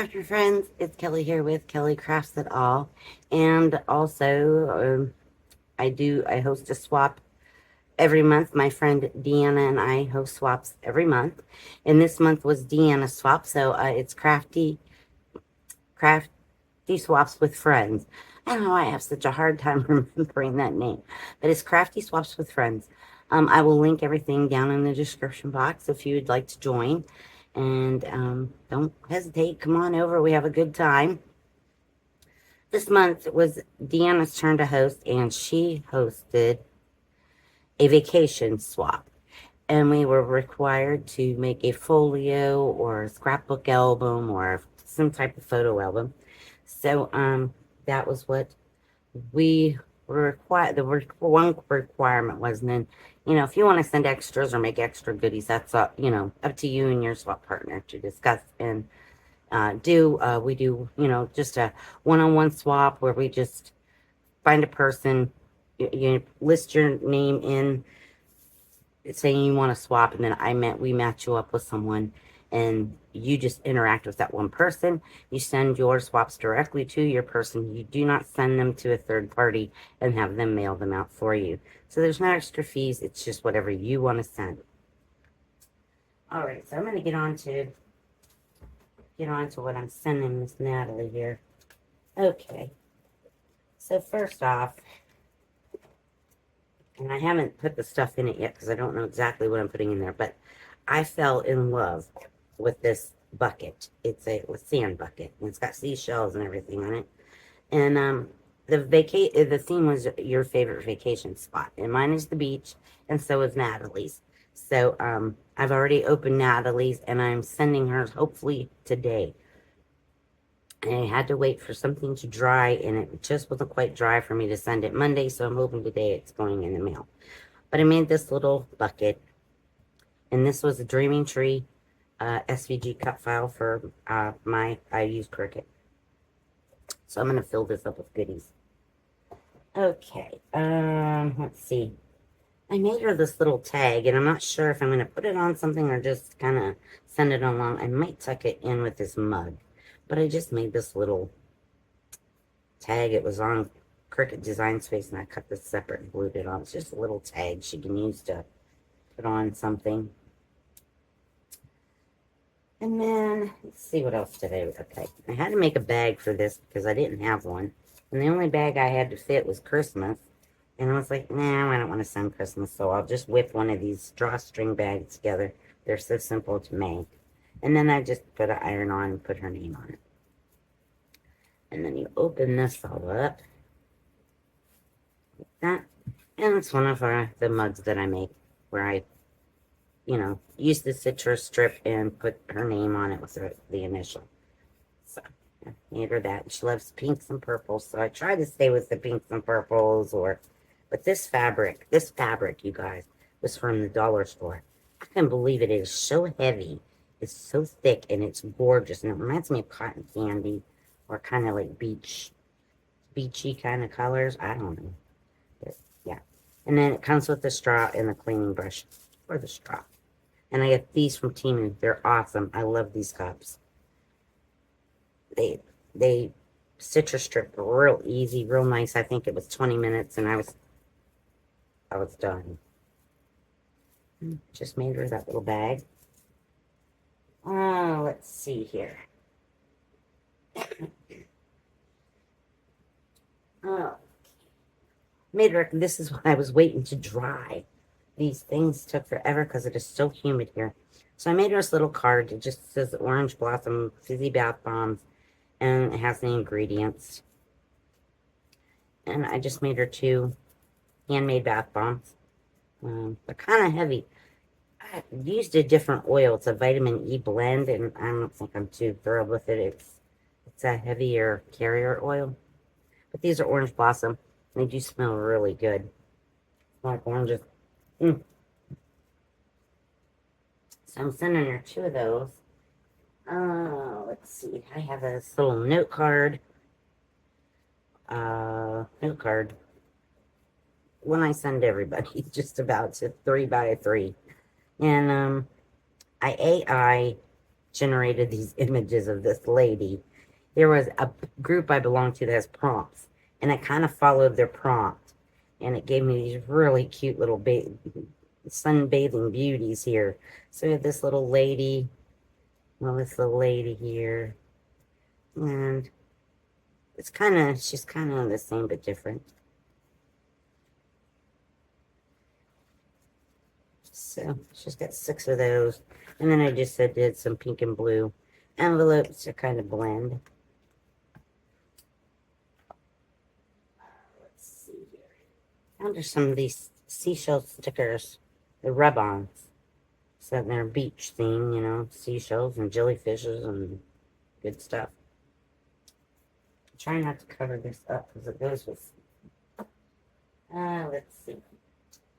Crafter friends, it's Kelly here with Kelly Crafts It All, and also I host a swap every month. My friend Deanna and I host swaps every month, and this month was Deanna's swap, so it's crafty swaps with friends. I don't know why I have such a hard time remembering that name, but it's crafty swaps with friends. I will link everything down in the description box if you would like to join. And don't hesitate. Come on over. We have a good time. This month was Deanna's turn to host, and she hosted a vacation swap. And we were required to make a folio or a scrapbook album or some type of photo album. So that was what we were required. The one requirement was, and then, if you want to send extras or make extra goodies, that's up, up to you and your swap partner to discuss and we do, just a one-on-one swap where we just find a person, you list your name in saying you want to swap, and then we match you up with someone, and you just interact with that one person. You send your swaps directly to your person. You do not send them to a third party and have them mail them out for you. So there's no extra fees. It's just whatever you want to send. All right, so I'm going to get on to what I'm sending Miss Natalie here. Okay, so first off, and I haven't put the stuff in it yet because I don't know exactly what I'm putting in there, but I fell in love with this bucket. It's a sand bucket, and it's got seashells and everything on it. And the theme was your favorite vacation spot, and mine is the beach, and so is Natalie's. So I've already opened Natalie's, and I'm sending hers hopefully today. And I had to wait for something to dry, and it just wasn't quite dry for me to send it Monday, so I'm hoping today it's going in the mail. But I made this little bucket, and this was a Dreaming Tree SVG cut file for I use Cricut. So I'm going to fill this up with goodies. Okay, let's see. I made her this little tag, and I'm not sure if I'm going to put it on something or just kind of send it along. I might tuck it in with this mug. But I just made this little tag. It was on Cricut Design Space, and I cut this separate and glued it on. It's just a little tag she can use to put on something. And then, let's see what else did I... Okay, I had to make a bag for this because I didn't have one. And the only bag I had to fit was Christmas. And I was like, nah, I don't want to send Christmas, so I'll just whip one of these drawstring bags together. They're so simple to make. And then I just put an iron on and put her name on it. And then you open this all up. Like that. And it's one of the mugs that I make where I, use the citrus strip and put her name on it with the initial. So I made her that. She loves pinks and purples, so I try to stay with the pinks and purples. But this fabric, you guys, was from the dollar store. I can't believe it. It is so heavy. It's so thick, and it's gorgeous. And it reminds me of cotton candy, or kind of like beachy kind of colors. I don't know. But, yeah. And then it comes with the straw and the cleaning brush for the straw. And I get these from Temu. They're awesome. I love these cups. They citrus strip real easy, real nice. I think it was 20 minutes, and I was done. Just made her that little bag. Let's see here. Oh, made her. This is what I was waiting to dry. These things took forever because it is so humid here. So I made her this little card. It just says Orange Blossom Fizzy Bath Bombs, and it has the ingredients. And I just made her 2 handmade bath bombs. They're kind of heavy. I used a different oil. It's a vitamin E blend, and I don't think I'm too thrilled with it. It's a heavier carrier oil. But these are Orange Blossom. They do smell really good. Like oranges. So I'm sending her 2 of those. Let's see. I have this little note card. When I send everybody, just about to 3 by 3. And I generated these images of this lady. There was a group I belonged to that has prompts, and I kind of followed their prompt, and it gave me these really cute little sunbathing beauties here. So we have this little lady, well, this little lady here, and she's kind of the same but different. So she's got 6 of those. And then I just did some pink and blue envelopes to kind of blend. Let's see here. Found her some of these seashell stickers, the rub-ons. So they're beach theme, you know, seashells and jellyfishes and good stuff. I'm trying not to cover this up because it goes with... let's see.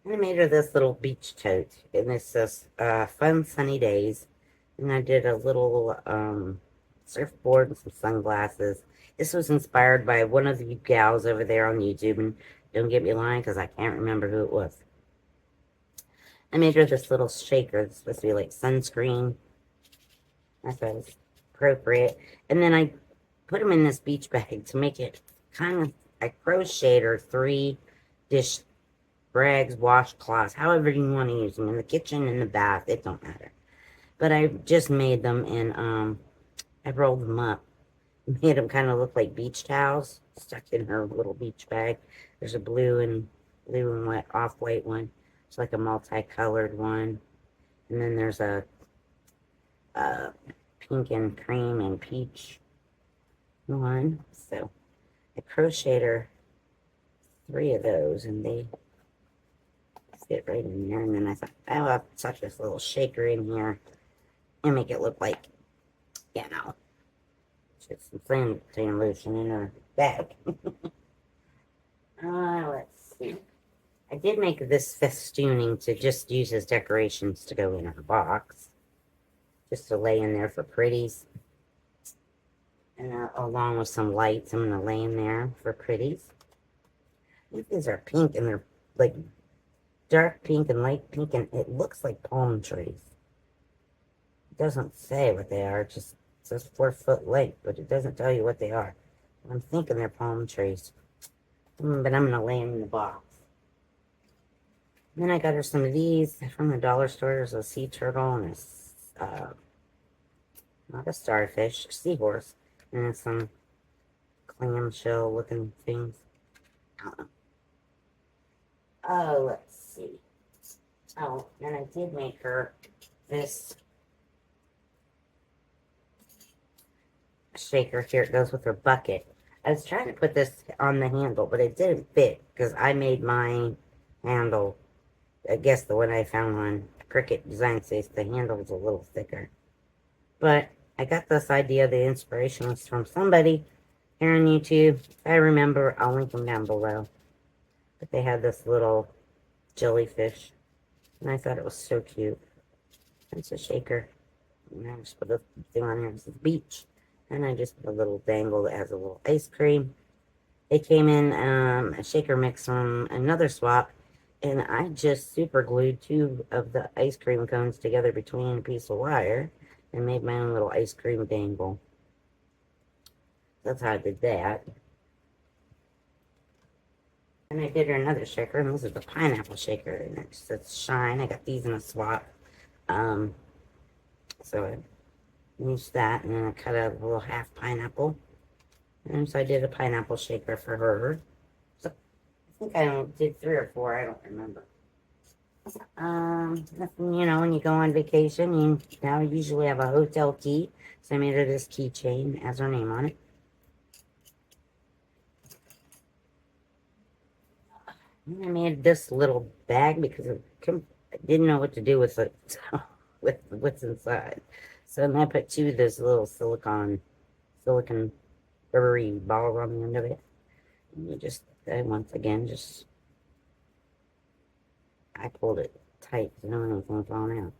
I made her this little beach tote, and this says, Fun Sunny Days. And I did a little surfboard and some sunglasses. This was inspired by one of you gals over there on YouTube, and don't get me lying because I can't remember who it was. I made her this little shaker. It's supposed to be like sunscreen. I thought it was appropriate. And then I put them in this beach bag to make it kind of, I crocheted her 3 dish rags, washcloths, however you want to use them, in the kitchen, in the bath, it don't matter. But I just made them, and I rolled them up, made them kind of look like beach towels, stuck in her little beach bag. There's a blue and white, off-white one. It's like a multicolored one. And then there's a pink and cream and peach one. So I crocheted her 3 of those, and they fit right in there. And then I thought, oh, I'll tuck this little shaker in here and make it look like, you know, just some sand lotion in her bag. Let's see. I did make this festooning to just use as decorations to go in her box, just to lay in there for pretties. And along with some lights, I'm going to lay in there for pretties. These are pink, and they're like dark pink and light pink, and it looks like palm trees. It doesn't say what they are, it just says 4 foot length, but it doesn't tell you what they are. I'm thinking they're palm trees. But I'm going to lay them in the box. Then I got her some of these from the dollar store. There's a sea turtle and a, not a starfish, a seahorse, and then some clamshell looking things. I don't know. Oh, let's see. Oh, and I did make her this shaker. Here it goes with her bucket. I was trying to put this on the handle, but it didn't fit because I made my handle, I guess the one I found on Cricut Design says the handle was a little thicker. But I got this idea, the inspiration was from somebody here on YouTube. If I remember, I'll link them down below. But they had this little jellyfish, and I thought it was so cute. It's a shaker. And I just put a thing on here. This is beach. And I just put a little dangle that has a little ice cream. It came in a shaker mix from another swap, and I just super glued 2 of the ice cream cones together between a piece of wire and made my own little ice cream dangle. That's how I did that. And I did her another shaker, and this is the pineapple shaker, and it says shine. I got these in a swap. So I used that, and then I cut out a little half pineapple. And so I did a pineapple shaker for her. So I think I did 3 or 4, I don't remember. You know, when you go on vacation, you now usually have a hotel key. So I made her this keychain, has her name on it. And I made this little bag because I didn't know what to do with it, with what's inside. So then I put 2 of those little silicon rubbery balls on the end of it. And you just, once again, I pulled it tight so no anything falling out.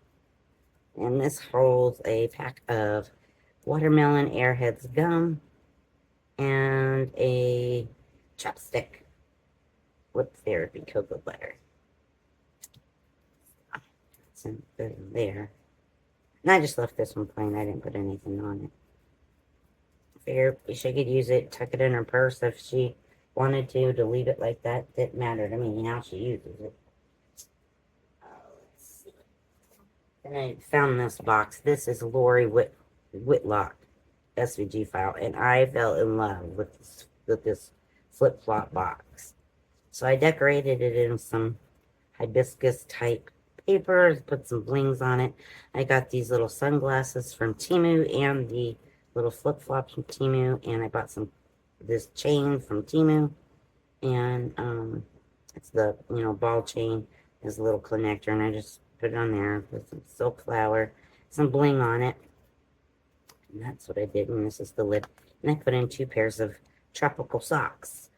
And this holds a pack of watermelon Airheads gum and a chopstick with therapy cocoa butter. It's in there. And I just left this one plain. I didn't put anything on it. Figured she could use it, tuck it in her purse if she wanted to leave it like that. Didn't matter to me how she uses it. Let's see. And I found this box. This is Lori Whitlock SVG file, and I fell in love with this flip-flop box. So I decorated it in some hibiscus type papers, put some blings on it. I got these little sunglasses from Temu and the little flip-flops from Temu, and I bought this chain from Temu, and it's the, ball chain is a little connector, and I just put it on there with some silk flower, some bling on it, and that's what I did. And this is the lid, and I put in 2 pairs of tropical socks.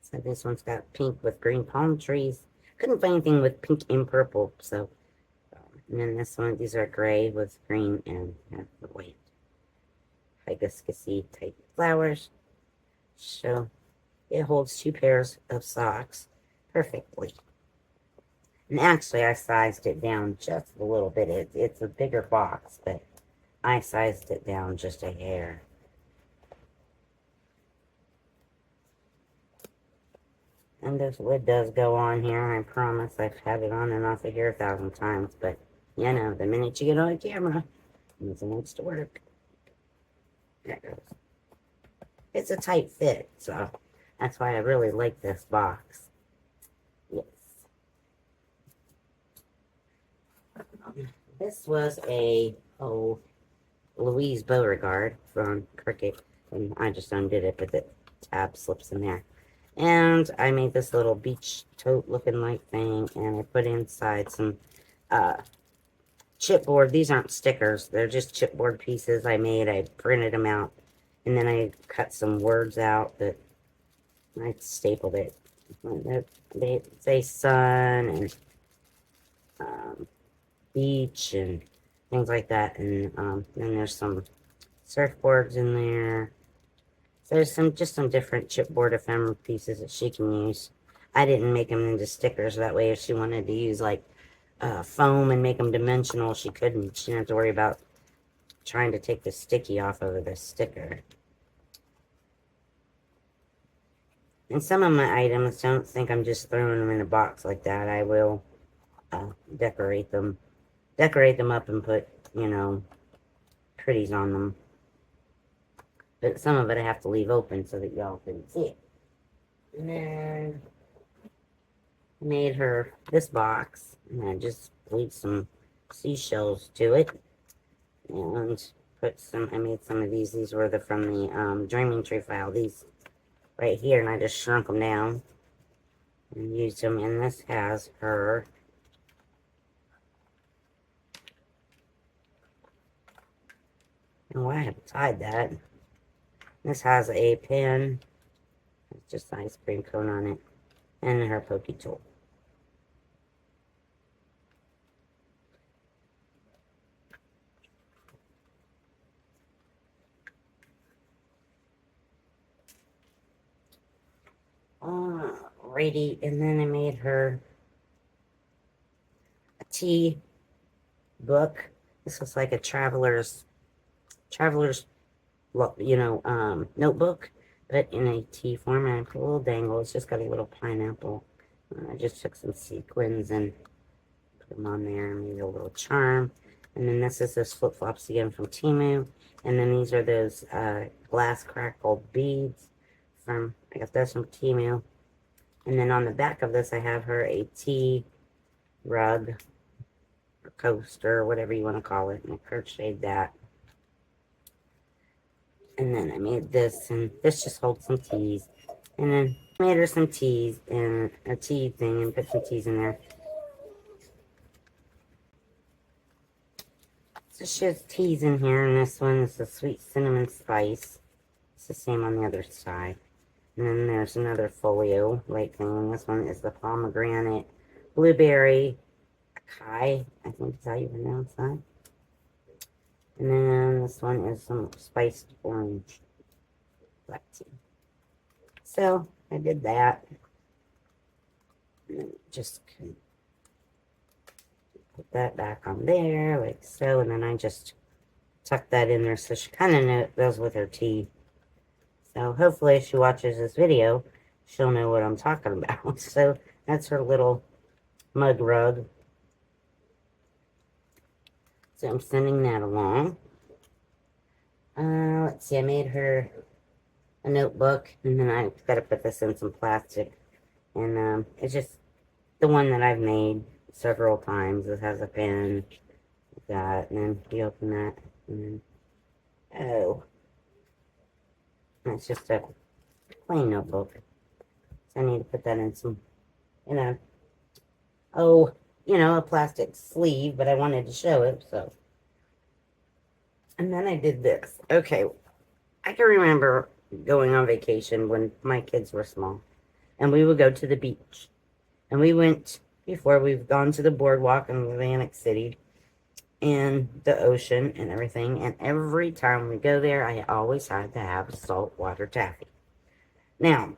So this one's got pink with green palm trees. Couldn't find anything with pink and purple, so. And then this one, these are gray with green and the white hibiscus-y type flowers. So it holds 2 pairs of socks perfectly. And actually, I sized it down just a little bit. It's a bigger box, but I sized it down just a hair. And this lid does go on here. I promise. I've had it on and off of here 1,000 times. But, the minute you get on camera, it needs to work. There it goes. It's a tight fit, so that's why I really like this box. Yes. This was a, Louise Beauregard from Cricket. And I just undid it, but the tab slips in there. And I made this little beach tote looking like thing, and I put inside some chipboard. These aren't stickers. They're just chipboard pieces I made. I printed them out, and then I cut some words out that I stapled it. They say sun and beach and things like that. And then there's some surfboards in there. There's just some different chipboard ephemera pieces that she can use. I didn't make them into stickers. That way, if she wanted to use, like, foam and make them dimensional, she couldn't. She didn't have to worry about trying to take the sticky off of the sticker. And some of my items, don't think I'm just throwing them in a box like that. I will decorate them up and put, pretties on them. But some of it I have to leave open so that y'all can see it. And then I made her this box. And I just glued some seashells to it. And I made some of these. These were from the Dreaming Tree file. These right here. And I just shrunk them down. And used them. And this has her. Oh, I have tied that. This has a pen, it's just ice cream cone on it, and her pokey tool. Alrighty, and then I made her a tea book. This looks like a traveler's notebook, but in a tea format. A little dangle. It's just got a little pineapple. I just took some sequins and put them on there and made a little charm. And then this is those flip-flops again from Temu. And then these are those glass crackled beads I got those from Temu. And then on the back of this, I have her a tea rug or coaster, whatever you want to call it. And I crocheted that. And then I made this, and this just holds some teas. And then I made her some teas and a tea thing and put some teas in there. So she has teas in here, and this one is the sweet cinnamon spice. It's the same on the other side. And then there's another folio right thing. And this one is the pomegranate blueberry acai, I think is how you pronounce that. And then this one is some spiced orange black tea. So I did that. And then just put that back on there, like so, and then I just tuck that in there so she kind of knows with her teeth. So hopefully if she watches this video, she'll know what I'm talking about. So that's her little mug rug. So I'm sending that along. Let's see, I made her a notebook, and then I got to put this in some plastic. And it's just the one that I've made several times. It has a pen, like that, and then you open that, and then, oh, it's just a plain notebook. So I need to put that in some, you know, a plastic sleeve, but I wanted to show it, so. And then I did this. Okay, I can remember going on vacation when my kids were small, and we would go to the beach. And we went, before we've gone to the boardwalk in Atlantic City, and the ocean and everything, and every time we go there, I always had to have saltwater taffy. Now,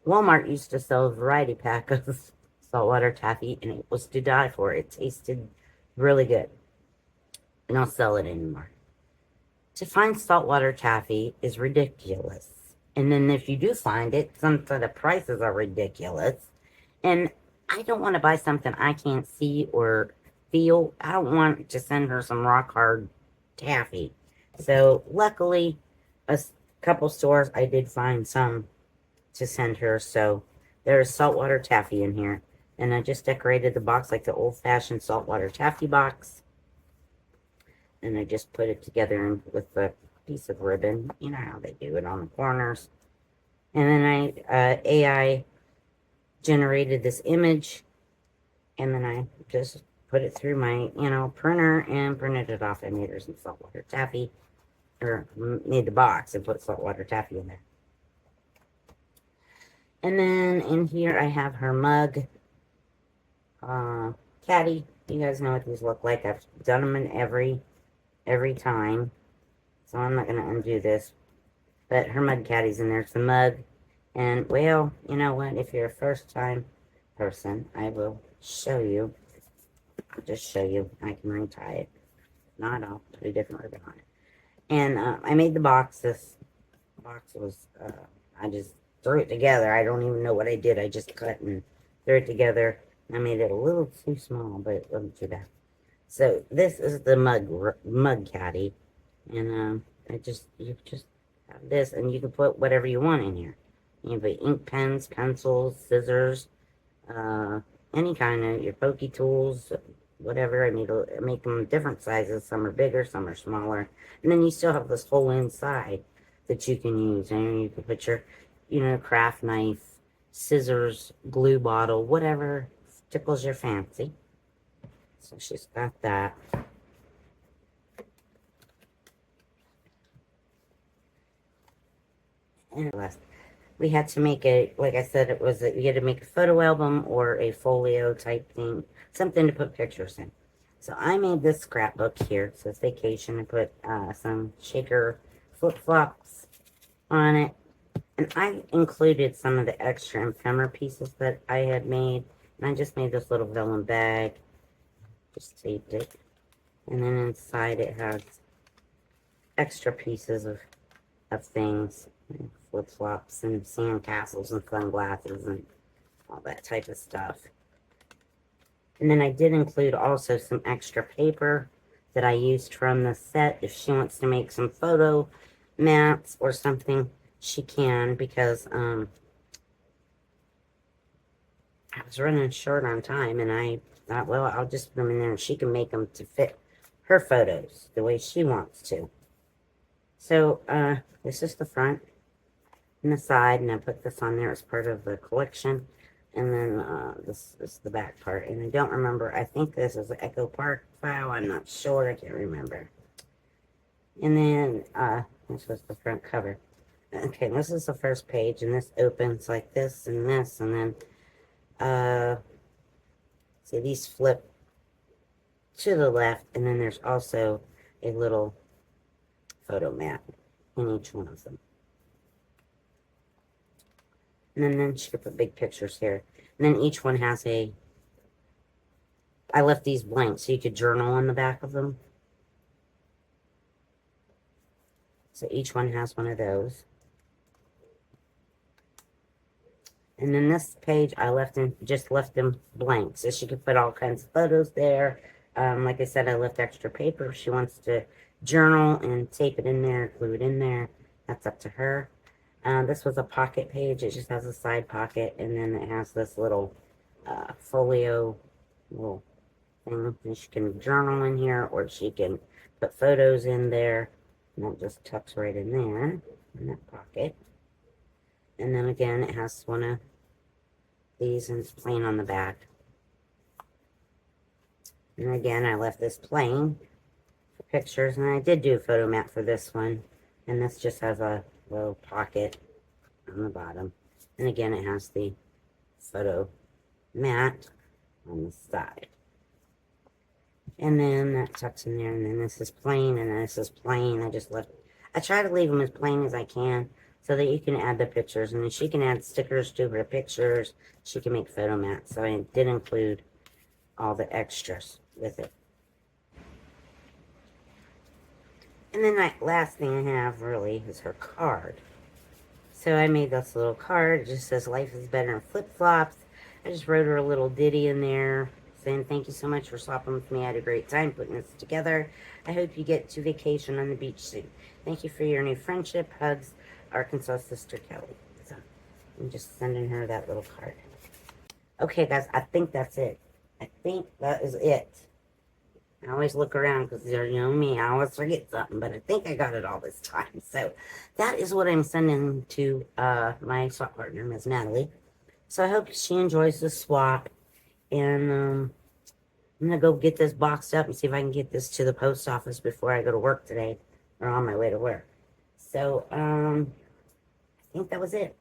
Walmart used to sell a variety pack of saltwater taffy, and it was to die for. It tasted really good. They don't sell it anymore. To find saltwater taffy is ridiculous. And then if you do find it, some of the prices are ridiculous. And I don't want to buy something I can't see or feel. I don't want to send her some rock hard taffy. So luckily, a couple stores I did find some to send her. So there's saltwater taffy in here. And I just decorated the box like the old-fashioned saltwater taffy box. And I just put it together with a piece of ribbon. You know how they do it on the corners. And then I AI generated this image. And then I just put it through my, printer and printed it off. I made her some saltwater taffy. Or made the box and put saltwater taffy in there. And then in here I have her mug. Caddy. You guys know what these look like. I've done them in every time. So I'm not going to undo this. But her mug caddy's in there. It's a mug. And, well, you know what? If you're a first-time person, I will show you. I'll just show you. I can retie it. Not, I'll put a different ribbon on it. And I made the box. This box was, I just threw it together. I don't even know what I did. I just cut and threw it together. I made it a little too small, but it wasn't too bad. So this is the mug caddy, and you just have this, and you can put whatever you want in here. You can put ink pens, pencils, scissors, any kind of your pokey tools, whatever. I make them different sizes. Some are bigger, some are smaller, and then you still have this hole inside that you can use, and you can put your, craft knife, scissors, glue bottle, whatever tickles your fancy. So she's got that. And we had to make like I said, we had to make a photo album or a folio type thing, something to put pictures in. So I made this scrapbook here. It says vacation. I put some shaker flip-flops on it. And I included some of the extra ephemera pieces that I had made. And I just made this little vellum bag. Just taped it. And then inside it has extra pieces of things. Flip-flops and sandcastles and sunglasses and all that type of stuff. And then I did include also some extra paper that I used from the set. If she wants to make some photo mats or something, she can, because I was running short on time, and I thought, well, I'll just put them in there and she can make them to fit her photos the way she wants to. So this is the front and the side, and I put this on there as part of the collection. And then this is the back part. And I don't remember. I think this is the Echo Park file. I'm not sure. I can't remember. And then this was the front cover. Okay, this is the first page, and this opens like this and this. And then, see, these flip to the left. And then there's also a little photo mat in each one of them. And then she could put big pictures here. And then each one has a I left these blank so you could journal on the back of them. So each one has one of those. And then this page, I just left them blank, so she could put all kinds of photos there. Like I said, I left extra paper. If she wants to journal and tape it in there, glue it in there, that's up to her. This was a pocket page. It just has a side pocket, and then it has this little folio little thing. And she can journal in here, or she can put photos in there. And that just tucks right in there, in that pocket. And then again, it has one of these, and it's plain on the back. And again, I left this plain for pictures, and I did do a photo mat for this one. And this just has a little pocket on the bottom. And again, it has the photo mat on the side. And then that tucks in there, and then this is plain, and then this is plain. I try to leave them as plain as I can so that you can add the pictures. And then she can add stickers to her pictures. She can make photo mats. So I did include all the extras with it. And then the last thing I have really is her card. So I made this little card. It just says life is better in flip-flops. I just wrote her a little ditty in there saying thank you so much for swapping with me. I had a great time putting this together. I hope you get to vacation on the beach soon. Thank you for your new friendship. Hugs, Arkansas sister Kelly. So I'm just sending her that little card. Okay, guys, I think that's it. I think that is it. I always look around because, you know me, I always forget something, but I think I got it all this time. So that is what I'm sending to my swap partner, Ms. Natalie. So I hope she enjoys the swap. And I'm going to go get this boxed up and see if I can get this to the post office before I go to work today, or on my way to work. So I think that was it.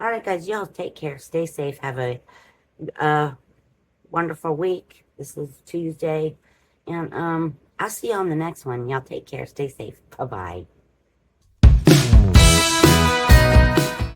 All right, guys, y'all take care. Stay safe. Have a wonderful week. This is Tuesday. And I'll see you on the next one. Y'all take care. Stay safe. Bye-bye.